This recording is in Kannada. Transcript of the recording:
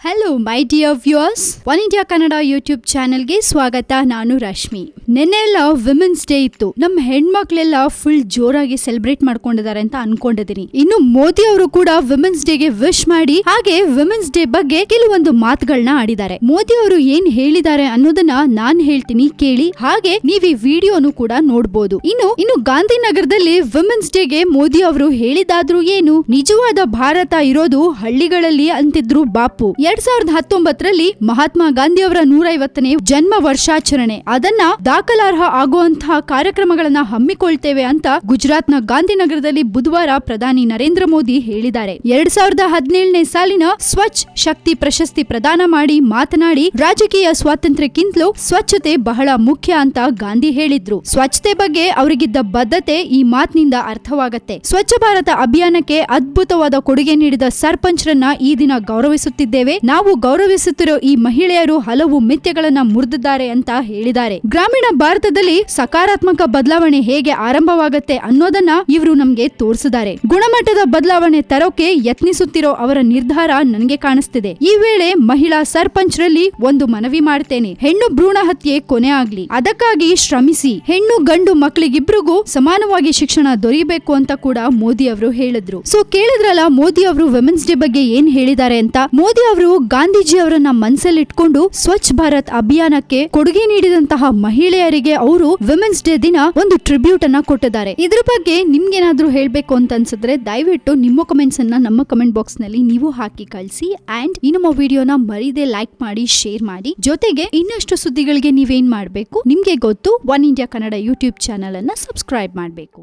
Hello my dear viewers, one India Kannada YouTube ಚಾನೆಲ್ಗೆ ಸ್ವಾಗತ. ನಾನು ರಶ್ಮಿ. ನಿನ್ನೆ ಎಲ್ಲ ವಿಮೆನ್ಸ್ ಡೇ ಇತ್ತು. ನಮ್ಮ ಹೆಣ್ಮಕ್ಳೆಲ್ಲ ಫುಲ್ ಜೋರಾಗಿ ಸೆಲೆಬ್ರೇಟ್ ಮಾಡ್ಕೊಂಡಿದ್ದಾರೆ ಅಂತ ಅನ್ಕೊಂಡಿದೀನಿ. ಇನ್ನು ಮೋದಿ ಅವರು ಕೂಡ ವಿಮೆನ್ಸ್ ಡೇಗೆ ವಿಶ್ ಮಾಡಿ ಹಾಗೆ ವಿಮೆನ್ಸ್ ಡೇ ಬಗ್ಗೆ ಕೆಲವೊಂದು ಮಾತುಗಳನ್ನ ಆಡಿದ್ದಾರೆ. ಮೋದಿ ಅವರು ಏನ್ ಹೇಳಿದ್ದಾರೆ ಅನ್ನೋದನ್ನ ನಾನ್ ಹೇಳ್ತೀನಿ, ಕೇಳಿ. ಹಾಗೆ ನೀವ್ ಈ ವಿಡಿಯೋನು ಕೂಡ ನೋಡ್ಬೋದು. ಇನ್ನು ಗಾಂಧಿನಗರದಲ್ಲಿ ವಿಮೆನ್ಸ್ ಡೇಗೆ ಮೋದಿ ಅವರು ಹೇಳಿದಾದ್ರೂ ಏನು, ನಿಜವಾದ ಭಾರತ ಇರೋದು ಹಳ್ಳಿಗಳಲ್ಲಿ ಅಂತಿದ್ರು ಬಾಪು. 2019ರಲ್ಲಿ ಮಹಾತ್ಮ ಗಾಂಧಿ ಅವರ 150ನೇ ಜನ್ಮ ವರ್ಷಾಚರಣೆ, ಅದನ್ನ ದಾಖಲಾರ್ಹ ಆಗುವಂತಹ ಕಾರ್ಯಕ್ರಮಗಳನ್ನ ಹಮ್ಮಿಕೊಳ್ತೇವೆ ಅಂತ ಗುಜರಾತ್ನ ಗಾಂಧಿನಗರದಲ್ಲಿ ಬುಧವಾರ ಪ್ರಧಾನಿ ನರೇಂದ್ರ ಮೋದಿ ಹೇಳಿದ್ದಾರೆ. 2017ನೇ ಸಾಲಿನ ಸ್ವಚ್ಛ ಶಕ್ತಿ ಪ್ರಶಸ್ತಿ ಪ್ರದಾನ ಮಾಡಿ ಮಾತನಾಡಿ, ರಾಜಕೀಯ ಸ್ವಾತಂತ್ರ್ಯಕ್ಕಿಂತಲೂ ಸ್ವಚ್ಛತೆ ಬಹಳ ಮುಖ್ಯ ಅಂತ ಗಾಂಧಿ ಹೇಳಿದ್ರು. ಸ್ವಚ್ಛತೆ ಬಗ್ಗೆ ಅವರಿಗಿದ್ದ ಬದ್ಧತೆ ಈ ಮಾತಿನಿಂದ ಅರ್ಥವಾಗತ್ತೆ. ಸ್ವಚ್ಛ ಭಾರತ ಅಭಿಯಾನಕ್ಕೆ ಅದ್ಭುತವಾದ ಕೊಡುಗೆ ನೀಡಿದ ಸರ್ಪಂಚರನ್ನ ಈ ದಿನ ಗೌರವಿಸುತ್ತಿದ್ದೇವೆ. ನಾವು ಗೌರವಿಸುತ್ತಿರೋ ಈ ಮಹಿಳೆಯರು ಹಲವು ಮಿಥ್ಯಗಳನ್ನ ಮುರಿದಿದ್ದಾರೆ ಅಂತ ಹೇಳಿದ್ದಾರೆ. ಗ್ರಾಮೀಣ ಭಾರತದಲ್ಲಿ ಸಕಾರಾತ್ಮಕ ಬದಲಾವಣೆ ಹೇಗೆ ಆರಂಭವಾಗತ್ತೆ ಅನ್ನೋದನ್ನ ಇವರು ನಮ್ಗೆ ತೋರಿಸಿದ್ದಾರೆ. ಗುಣಮಟ್ಟದ ಬದಲಾವಣೆ ತರೋಕೆ ಯತ್ನಿಸುತ್ತಿರೋ ಅವರ ನಿರ್ಧಾರ ನನಗೆ ಕಾಣಿಸ್ತಿದೆ. ಈ ವೇಳೆ ಮಹಿಳಾ ಸರ್ಪಂಚರಲ್ಲಿ ಒಂದು ಮನವಿ ಮಾಡ್ತೇನೆ, ಹೆಣ್ಣು ಭ್ರೂಣ ಹತ್ಯೆ ಕೊನೆ ಆಗ್ಲಿ, ಅದಕ್ಕಾಗಿ ಶ್ರಮಿಸಿ. ಹೆಣ್ಣು ಗಂಡು ಮಕ್ಕಳಿಗಿಬ್ರಿಗೂ ಸಮಾನವಾಗಿ ಶಿಕ್ಷಣ ದೊರೆಯಬೇಕು ಅಂತ ಕೂಡ ಮೋದಿ ಅವರು ಹೇಳಿದ್ರು. ಸೊ ಕೇಳಿದ್ರಲ್ಲ ಮೋದಿ ಅವರು ವಿಮೆನ್ಸ್ ಡೇ ಬಗ್ಗೆ ಏನ್ ಹೇಳಿದ್ದಾರೆ ಅಂತ. ಮೋದಿ ಅವರು ಗಾಂಧೀಜಿ ಅವರನ್ನ ಮನಸ್ಸಲ್ಲಿಟ್ಕೊಂಡು ಸ್ವಚ್ಛ ಭಾರತ್ ಅಭಿಯಾನಕ್ಕೆ ಕೊಡುಗೆ ನೀಡಿದಂತಹ ಮಹಿಳೆಯರಿಗೆ ಅವರು ವಿಮೆನ್ಸ್ ಡೇ ದಿನ ಒಂದು ಟ್ರಿಬ್ಯೂಟ್ ಅನ್ನ ಕೊಟ್ಟಿದ್ದಾರೆ. ಇದ್ರ ಬಗ್ಗೆ ನಿಮ್ಗೇನಾದ್ರೂ ಹೇಳ್ಬೇಕು ಅಂತ ಅನ್ಸಿದ್ರೆ ದಯವಿಟ್ಟು ನಿಮ್ಮ ಕಮೆಂಟ್ಸ್ ಅನ್ನ ನಮ್ಮ ಕಮೆಂಟ್ ಬಾಕ್ಸ್ ನಲ್ಲಿ ನೀವು ಹಾಕಿ ಕಳಿಸಿ. ಅಂಡ್ ನಮ್ಮ ವಿಡಿಯೋನ ಮರೀದೆ ಲೈಕ್ ಮಾಡಿ, ಶೇರ್ ಮಾಡಿ. ಜೊತೆಗೆ ಇನ್ನಷ್ಟು ಸುದ್ದಿಗಳಿಗೆ ನೀವೇನ್ ಮಾಡ್ಬೇಕು, ನಿಮ್ಗೆ ಗೊತ್ತು, one India Kannada YouTube channel ಅನ್ನ ಸಬ್ಸ್ಕ್ರೈಬ್ ಮಾಡ್ಬೇಕು.